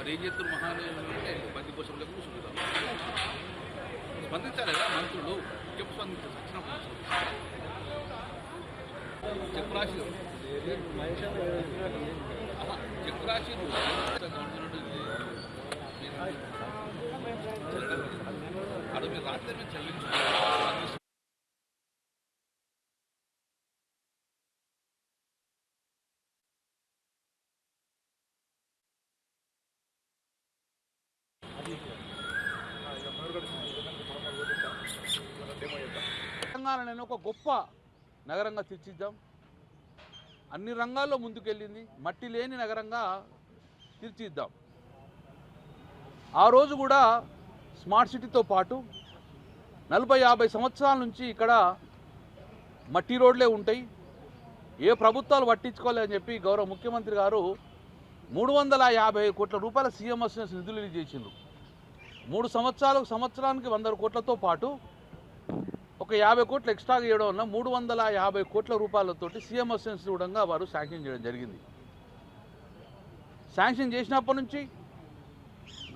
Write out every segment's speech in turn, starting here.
మరి ఏం చేస్తారు మహానీయులు అంటే బంది కోసం కూర్చుంటారు. స్పందించాలి కదా మంత్రులు, ఎప్పుడు స్పందించారు? వచ్చినప్పుడు చెక్ రాసి చెక్ రాసి అది మీరు రాత్రి మీరు చెల్లించు. తెలంగాణను ఒక గొప్ప నగరంగా తీర్చిద్దాం. అన్ని రంగాల్లో ముందుకెళ్ళింది, మట్టి లేని నగరంగా తీర్చిద్దాం. ఆ రోజు కూడా స్మార్ట్ సిటీతో పాటు 40-50 సంవత్సరాల నుంచి ఇక్కడ మట్టి రోడ్లే ఉంటాయి, ఏ ప్రభుత్వాలు పట్టించుకోలేదని చెప్పి గౌరవ ముఖ్యమంత్రి గారు 350 కోట్ల రూపాయల సీఎంఎస్ నిధులు రిలీజ్ చేసిండ్రు. 3 సంవత్సరానికి 100 కోట్లతో పాటు ఒక 50 కోట్లు ఎక్స్ట్రా చేయడం వల్ల 350 కోట్ల రూపాయలతోటి సీఎంఎస్ కూడా వారు శాంక్షన్ చేయడం జరిగింది. శాంక్షన్ చేసినప్పటి నుంచి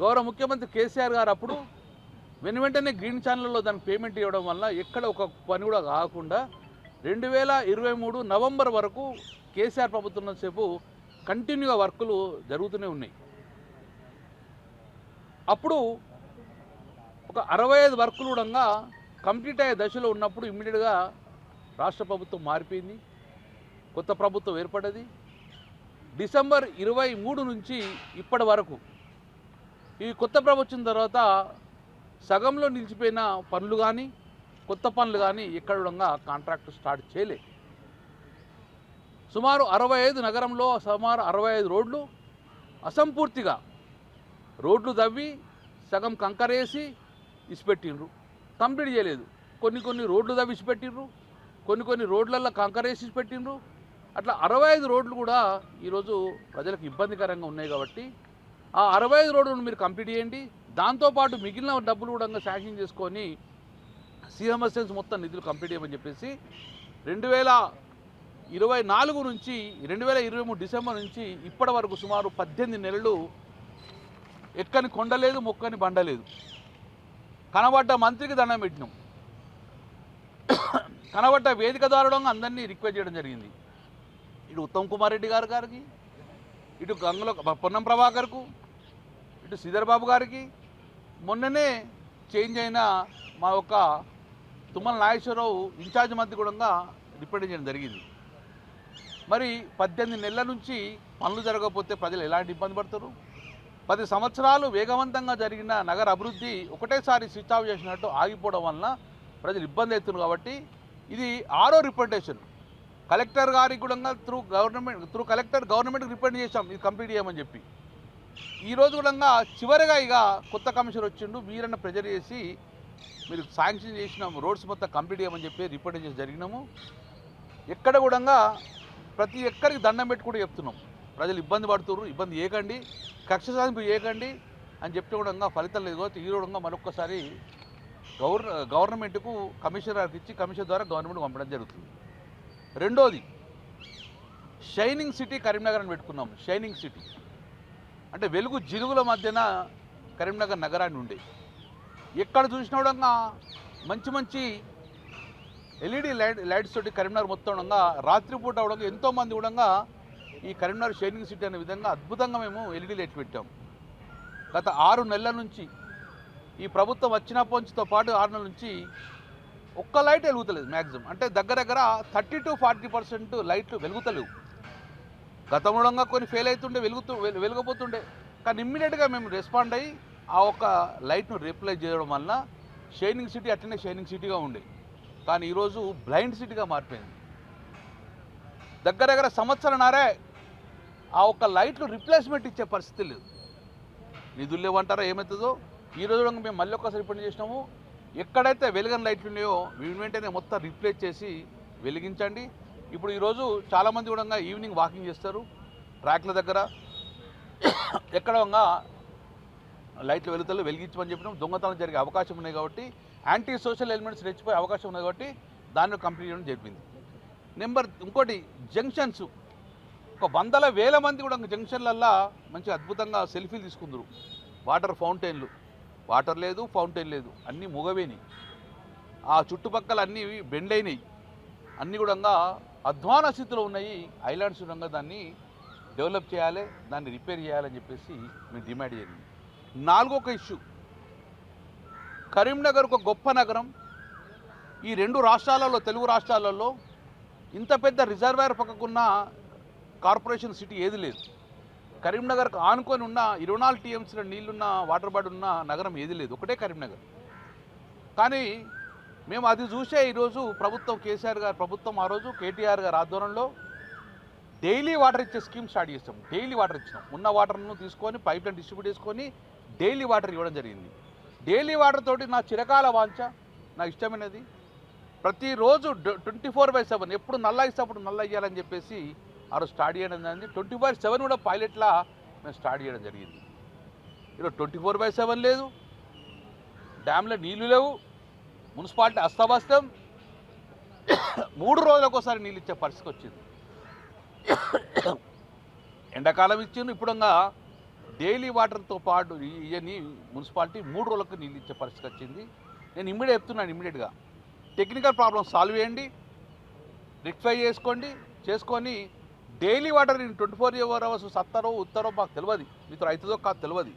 గౌరవ ముఖ్యమంత్రి కేసీఆర్ గారు అప్పుడు వెంటనే గ్రీన్ ఛానల్లో దానికి పేమెంట్ ఇవ్వడం వల్ల ఎక్కడ ఒక పని కూడా కాకుండా 2023 నవంబర్ వరకు కేసీఆర్ ప్రభుత్వం సేపు కంటిన్యూగా వర్కులు జరుగుతూనే ఉన్నాయి. అప్పుడు ఒక 65 వర్కులు కూడా కంప్లీట్ అయ్యే దశలో ఉన్నప్పుడు ఇమ్మీడియట్గా రాష్ట్ర ప్రభుత్వం మారిపోయింది, కొత్త ప్రభుత్వం ఏర్పడ్డది. డిసెంబర్ 23 నుంచి ఇప్పటి వరకు ఈ కొత్త ప్రభుత్వం తర్వాత సగంలో నిలిచిపోయిన పనులు కానీ కొత్త పనులు కానీ ఎక్కడ కూడా కాంట్రాక్ట్ స్టార్ట్ చేయలే. సుమారు 65 నగరంలో సుమారు 65 రోడ్లు అసంపూర్తిగా రోడ్లు తవ్వి సగం కంకరేసి ఇసిపెట్టిండ్రు, కంప్లీట్ చేయలేదు. కొన్ని రోడ్లు తవ్వి ఇసిపెట్టిండ్రు, కొన్ని రోడ్లల్లో కంకరేసి పెట్టిండ్రు. అట్లా 65 రోడ్లు కూడా ఈరోజు ప్రజలకు ఇబ్బందికరంగా ఉన్నాయి. కాబట్టి ఆ 65 రోడ్లను మీరు కంప్లీట్ చేయండి, దాంతోపాటు మిగిలిన డబ్బులు కూడా శాంక్షన్ చేసుకొని సీఎంఎస్ఎస్ మొత్తం నిధులు కంప్లీట్ చేయమని చెప్పేసి 2024 నుంచి 2023 డిసెంబర్ నుంచి ఇప్పటి వరకు సుమారు 18 నెలలు ఎక్కని కొండలేదు, మొక్కని బండలేదు. కనబడ్డ మంత్రికి దండం పెట్టినాం, కనబడ్డ వేదిక ద్వారా అందరినీ రిక్వెస్ట్ చేయడం జరిగింది. ఇటు ఉత్తమ్ కుమార్ రెడ్డి గారికి, ఇటు గంగుల పొన్నం ప్రభాకర్కు, ఇటు శ్రీధర్ బాబు గారికి, మొన్ననే చేంజ్ అయిన మా యొక్క తుమ్మల నాగేశ్వరరావు ఇన్ఛార్జ్ మంత్రి కూడా రిప్రజెంట్ చేయడం జరిగింది. మరి 18 నెలల నుంచి పనులు జరగకపోతే ప్రజలు ఎలాంటి ఇబ్బంది పడతారు? 10 సంవత్సరాలు వేగవంతంగా జరిగిన నగర అభివృద్ధి ఒకటేసారి స్విచ్ ఆఫ్ చేసినట్టు ఆగిపోవడం వలన ప్రజలు ఇబ్బంది అవుతున్నారు. కాబట్టి ఇది 6వ రిప్రజెంటేషన్. కలెక్టర్ గారికి కూడా త్రూ కలెక్టర్ గవర్నమెంట్కి రిప్రజెంట్ చేశాం ఇది కంప్లీట్ చేయమని చెప్పి. ఈరోజు కూడా చివరిగా ఇక కొత్త కమిషనర్ వచ్చిండు, మీరన్న ప్రెజర్ చేసి మీరు శాంక్షన్ చేసిన రోడ్స్ మొత్తం కంప్లీట్ చేయమని చెప్పి రిప్రజెంట్ చేసి జరిగినాము. ఎక్కడ కూడా ప్రతి ఒక్కరికి దండం పెట్టి కూడా చెప్తున్నాం, ప్రజలు ఇబ్బంది పడుతున్నారు, ఇబ్బంది చేయకండి, కక్ష సాధింపు చేయకండి అని చెప్తే కూడా ఫలితం లేదు. కాబట్టి ఈ కూడా మరొక్కసారి గవర్నమెంట్కు కమిషనర్ గారికి ఇచ్చి కమిషన్ ద్వారా గవర్నమెంట్ పంపడం జరుగుతుంది. రెండోది, షైనింగ్ సిటీ కరీంనగర్ అని పెట్టుకున్నాం. షైనింగ్ సిటీ అంటే వెలుగు జిలుగుల మధ్యన కరీంనగర్ నగరాన్ని ఉండే, ఎక్కడ చూసినా కూడా మంచి ఎల్ఈడి లైట్స్ తోటి కరీంనగర్ మొత్తం ఉండగా రాత్రిపూట అవడంగా ఎంతోమంది కూడా ఈ కరీంనగర్ షైనింగ్ సిటీ అనే విధంగా అద్భుతంగా మేము ఎల్ఈడి లైట్స్ పెట్టాం. గత 6 నెలల నుంచి ఈ ప్రభుత్వం వచ్చినప్పటితో పాటు 6 నెలల నుంచి ఒక్క లైట్ వెలుగుతలేదు మ్యాక్సిమం. అంటే దగ్గర 30-40% లైట్లు వెలుగుతలేవు. గతంలో కొన్ని ఫెయిల్ అవుతుండే, వెలుగపోతుండే. కానీ ఇమ్మీడియట్గా మేము రెస్పాండ్ అయ్యి ఆ ఒక్క లైట్ను రీప్లేస్ చేయడం వల్ల షైనింగ్ సిటీ అట్లనే షైనింగ్ సిటీగా ఉండే, కానీ ఈరోజు బ్లైండ్ సిటీగా మారిపోయింది. దగ్గర సంవత్సరంన్నరే ఆ ఒక్క లైట్లు రిప్లేస్మెంట్ ఇచ్చే పరిస్థితి లేదు. నిధులు లేవంటారా ఏమవుతుందో. ఈరోజు మేము మళ్ళీ ఒక్కసారి రిప్రజెంట్ చేసినాము, ఎక్కడైతే వెలుగని లైట్లు ఉన్నాయో వెంటనే మొత్తం రీప్లేస్ చేసి వెలిగించండి. ఇప్పుడు ఈరోజు చాలామంది కూడా ఈవినింగ్ వాకింగ్ చేస్తారు ట్రాక్ల దగ్గర, ఎక్కడ లైట్లు వెలిగించమని చెప్పినాం. దొంగతనం జరిగే అవకాశం ఉన్నాయి కాబట్టి, యాంటీ సోషల్ ఎలిమెంట్స్ రెచ్చిపోయే అవకాశం ఉన్నాయి కాబట్టి దాన్ని కంప్లీట్ చేయడం జరిపింది. ఇంకోటి జంక్షన్స్ ఒక వందల వేల మంది కూడా జంక్షన్లల్లో మంచి అద్భుతంగా సెల్ఫీలు తీసుకుందరు. వాటర్ ఫౌంటైన్లు, వాటర్ లేదు, ఫౌంటైన్ లేదు, అన్నీ మూగవేని. ఆ చుట్టుపక్కల అన్నీ బెండైనాయి, అన్నీ కూడా అధ్వాన స్థితిలో ఉన్నాయి. ఐలాండ్స్ కూడా దాన్ని డెవలప్ చేయాలి, దాన్ని రిపేర్ చేయాలని చెప్పేసి మేము డిమాండ్ చేయాలి. నాలుగొక ఇష్యూ, కరీంనగర్ ఒక గొప్ప నగరం. ఈ రెండు రాష్ట్రాలలో, తెలుగు రాష్ట్రాలలో ఇంత పెద్ద రిజర్వాయర్ పక్కకున్న కార్పొరేషన్ సిటీ ఏది లేదు. కరీంనగర్కు ఆనుకొని ఉన్న 24 టీఎంసీల నీళ్లున్న వాటర్ బాడీ ఉన్న నగరం ఏది లేదు, ఒకటే కరీంనగర్. కానీ మేము అది చూసే ఈరోజు ప్రభుత్వం, కేసీఆర్ గారు ప్రభుత్వం ఆ రోజు కేటీఆర్ గారు ఆధ్వర్యంలో డైలీ వాటర్ ఇచ్చే స్కీమ్ స్టార్ట్ చేస్తాం. డైలీ వాటర్ ఇచ్చినాం. ఉన్న వాటర్ను తీసుకొని పైప్ లైన్ డిస్ట్రిబ్యూట్ చేసుకొని డైలీ వాటర్ ఇవ్వడం జరిగింది. డైలీ వాటర్ తోటి నా చిరకాల వాంఛ, నా ఇష్టమైనది ప్రతిరోజు 24/7 ఎప్పుడు నల్ల ఇస్తే అప్పుడు నల్ల ఇవ్వాలని చెప్పేసి ఆ రోజు స్టార్ట్ చేయడం జరిగింది. 24/7 కూడా పైలట్లా మేము స్టార్ట్ చేయడం జరిగింది. ఈరోజు 24/7 లేదు, డ్యామ్లో నీళ్లు లేవు, మున్సిపాలిటీ అస్తవ్యస్తం, 3 రోజులకు ఒకసారి నీళ్ళు ఇచ్చే పరిస్థితి వచ్చింది. ఎండాకాలం ఇచ్చింది, ఇప్పుడు డైలీ వాటర్తో పాటు ఇవన్నీ మున్సిపాలిటీ 3 రోజులకు నీళ్ళు ఇచ్చే పరిస్థితి వచ్చింది. నేను ఇమ్మీడియట్ చెప్తున్నాను, ఇమ్మీడియట్గా టెక్నికల్ ప్రాబ్లమ్ సాల్వ్ చేయండి, రెక్టిఫై చేసుకొని డైలీ వాటర్ 24 అవర్స్ సత్తారో ఉత్తరో మాకు తెలియదు, మీతో రైతుదో కాదు తెలియదు,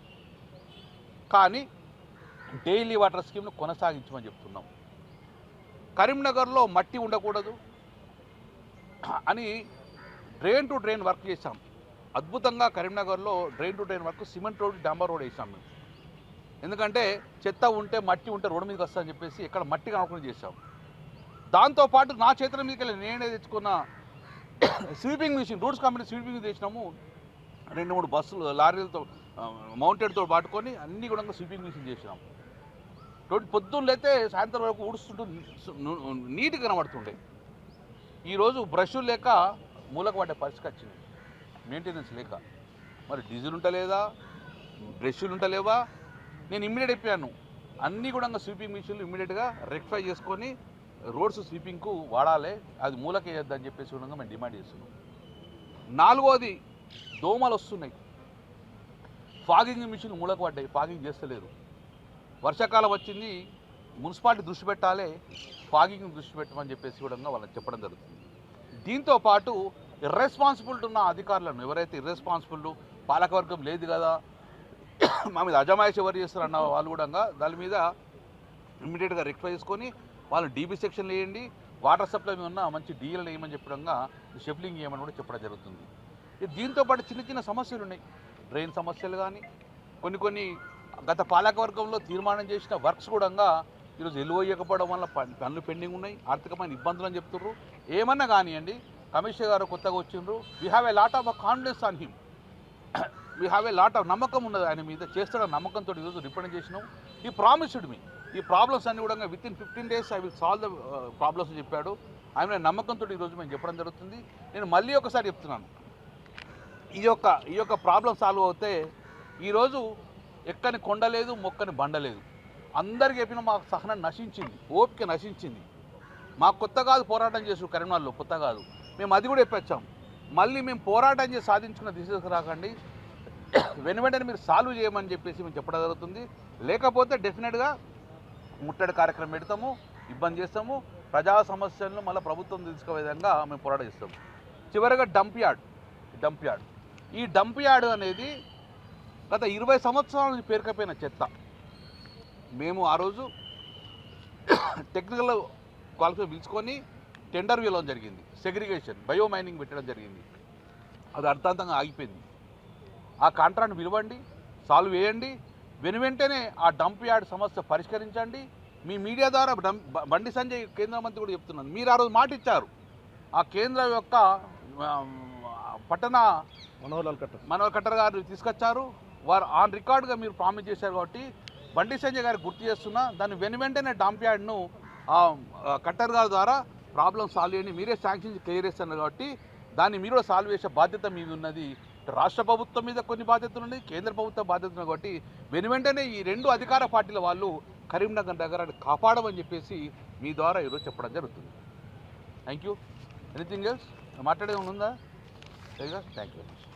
కానీ డైలీ వాటర్ స్కీమ్ను కొనసాగించమని చెప్తున్నాం. కరీంనగర్లో మట్టి ఉండకూడదు అని డ్రైన్ టు డ్రైన్ వర్క్ చేశాం. అద్భుతంగా కరీంనగర్లో drain to drain work, cement road, డాంబర్ రోడ్ వేసాం మేము. ఎందుకంటే చెత్త ఉంటే, మట్టి ఉంటే రోడ్డు మీదకి వస్తుందని చెప్పేసి ఇక్కడ మట్టి కనుక్కొని చేసాం. దాంతోపాటు నా చేతుల మీదకి వెళ్ళి నేనే తెచ్చుకున్న sweeping machine, Roots company sweeping చేసినాము. 2-3 బస్సులు లారీలతో మౌంటెడ్తో పట్టుకొని అన్నీ కూడా స్వీపింగ్ మిషన్ చేసినాం. పొద్దున్న అయితే సాయంత్రం వరకు ఊడుస్తుంటూ నీట్గా కనబడుతుండే. ఈరోజు బ్రష్లు లేక మూలకు పడ్డే పరిస్థితి వచ్చింది, మెయింటెనెన్స్ లేక. మరి డీజిల్ ఉంటలేదా, బ్రష్లు ఉంటలేవా? నేను ఇమ్మీడియట్ అయిపోయాను, అన్నీ కూడా స్వీపింగ్ మిషన్లు ఇమ్మీడియట్గా రెక్టిఫై చేసుకొని రోడ్స్ స్వీపింగ్కు వాడాలి, అది మూలకేయొద్దని చెప్పేసి కూడా మేము డిమాండ్ చేస్తున్నాం. 4వది, దోమలు వస్తున్నాయి. ఫాగింగ్ మిషన్లు మూలకు పడ్డాయి, ఫాగింగ్ చేస్తలేరు. వర్షాకాలం వచ్చింది, మున్సిపాలిటీ దృష్టి పెట్టాలి, ఫాగింగ్ దృష్టి పెట్టమని చెప్పేసి కూడా వాళ్ళకి చెప్పడం జరుగుతుంది. దీంతోపాటు ఇర్రెస్పాన్సిబిలిటీ ఉన్న అధికారులను, ఎవరైతే ఇర్రెస్పాన్సిబుల్, పాలకవర్గం లేదు కదా, మా మీద అజమాయిషి ఎవరు చేస్తారన్న వాళ్ళు కూడా దాని మీద ఇమ్మీడియట్గా రెక్టిఫై చేసుకొని వాళ్ళు డీబీ సెక్షన్లు వేయండి, వాటర్ సప్లై ఉన్న మంచి డీఎల్ వేయమని చెప్పడంగా షెఫ్లింగ్ చేయమని కూడా చెప్పడం జరుగుతుంది. దీంతోపాటు చిన్న చిన్న సమస్యలు ఉన్నాయి, డ్రైన్ సమస్యలు కానీ, కొన్ని గత పాలకవర్గంలో తీర్మానం చేసిన వర్క్స్ కూడా ఈరోజు ఎలువయ్యకపోవడం వల్ల పనులు పెండింగ్ ఉన్నాయి, ఆర్థికమైన ఇబ్బందులు అని చెప్తున్నారు. ఏమన్నా కానివ్వండి, కమిషనర్ గారు కొత్తగా వచ్చిండ్రు, we have a lot of confidence on him, we have a lot of నమ్మకం ఉన్నది ఆయన మీద, చేస్తాడన్న నమ్మకంతో ఈరోజు రిప్రజెంట్ చేసినాం. ఈ ప్రామిస్డ్ మీ ఈ ప్రాబ్లమ్స్ అన్ని కూడా within 15 days I will solve the problems చెప్పాడు. ఆయన నమ్మకంతో ఈరోజు మేము చెప్పడం జరుగుతుంది. నేను మళ్ళీ ఒకసారి చెప్తున్నాను, ఈ యొక్క ప్రాబ్లం సాల్వ్ అవుతే ఈరోజు ఎక్కని కొండ లేదు, మొక్కని బండ లేదు. అందరికీ చెప్పిన మాకు సహనం నశించింది, ఓపిక నశించింది. మాకు కొత్త కాదు పోరాటం చేసారు కరీంనగర్లో, కొత్త కాదు, మేము అది కూడా చెప్పొచ్చాం. మళ్ళీ మేము పోరాటం చేసి సాధించుకున్న దిశకు రాకండి, వెంటనే మీరు సాల్వ్ చేయమని చెప్పేసి మేము చెప్పడం జరుగుతుంది. లేకపోతే డెఫినెట్గా ముట్టడి కార్యక్రమం పెడతాము, ఇబ్బంది చేస్తాము, ప్రజా సమస్యలను మళ్ళీ ప్రభుత్వం తీసుకునే విధంగా మేము పోరాటం చేస్తాము. చివరిగా డంప్ యార్డ్, ఈ డంప్ యార్డ్ అనేది గత 20 సంవత్సరాల నుంచి పేరుకపోయిన చెత్త. మేము ఆ రోజు టెక్నికల్ క్వాలిఫై పిలుచుకొని టెండర్ వేయడం జరిగింది, సెగ్రిగేషన్, బయో మైనింగ్ పెట్టడం జరిగింది. అది అర్థాంతంగా ఆగిపోయింది. ఆ కాంట్రాక్ట్ పిలవండి, సాల్వ్ చేయండి, వెంటనే ఆ డంప్ యార్డ్ సమస్య పరిష్కరించండి. మీ మీడియా ద్వారా బండి సంజయ్ కేంద్ర మంత్రి కూడా చెప్తున్నాను, మీరు ఆ రోజు మాట ఇచ్చారు, ఆ కేంద్ర యొక్క పట్టణ మనోహర్ ఖట్టర్ గారు తీసుకొచ్చారు, వారు ఆన్ రికార్డుగా మీరు ప్రామిస్ చేశారు. కాబట్టి బండి సంజయ్ గారికి గుర్తు చేస్తున్నా, దాన్ని వెంటనే డంప్ యార్డ్ను ఖట్టర్ గారి ద్వారా ప్రాబ్లం సాల్వ్ చేయండి, మీరే శాంక్షన్స్ క్లియర్ చేస్తున్నారు. కాబట్టి దాన్ని మీరు కూడా సాల్వ్ చేసే బాధ్యత మీద ఉన్నది. రాష్ట్ర ప్రభుత్వం మీద కొన్ని బాధ్యతలు ఉన్నాయి, కేంద్ర ప్రభుత్వ బాధ్యతలు ఉన్నాయి. కాబట్టి వెంటనే ఈ 2 అధికార పార్టీల వాళ్ళు కరీంనగర్ దగ్గర కాపాడమని చెప్పేసి మీ ద్వారా ఈరోజు చెప్పడం జరుగుతుంది. Thank you. ఎనీథింగ్ ఎల్స్ మాట్లాడేది ఉందా? సరిగా థ్యాంక్ యూ వెరీ మచ్.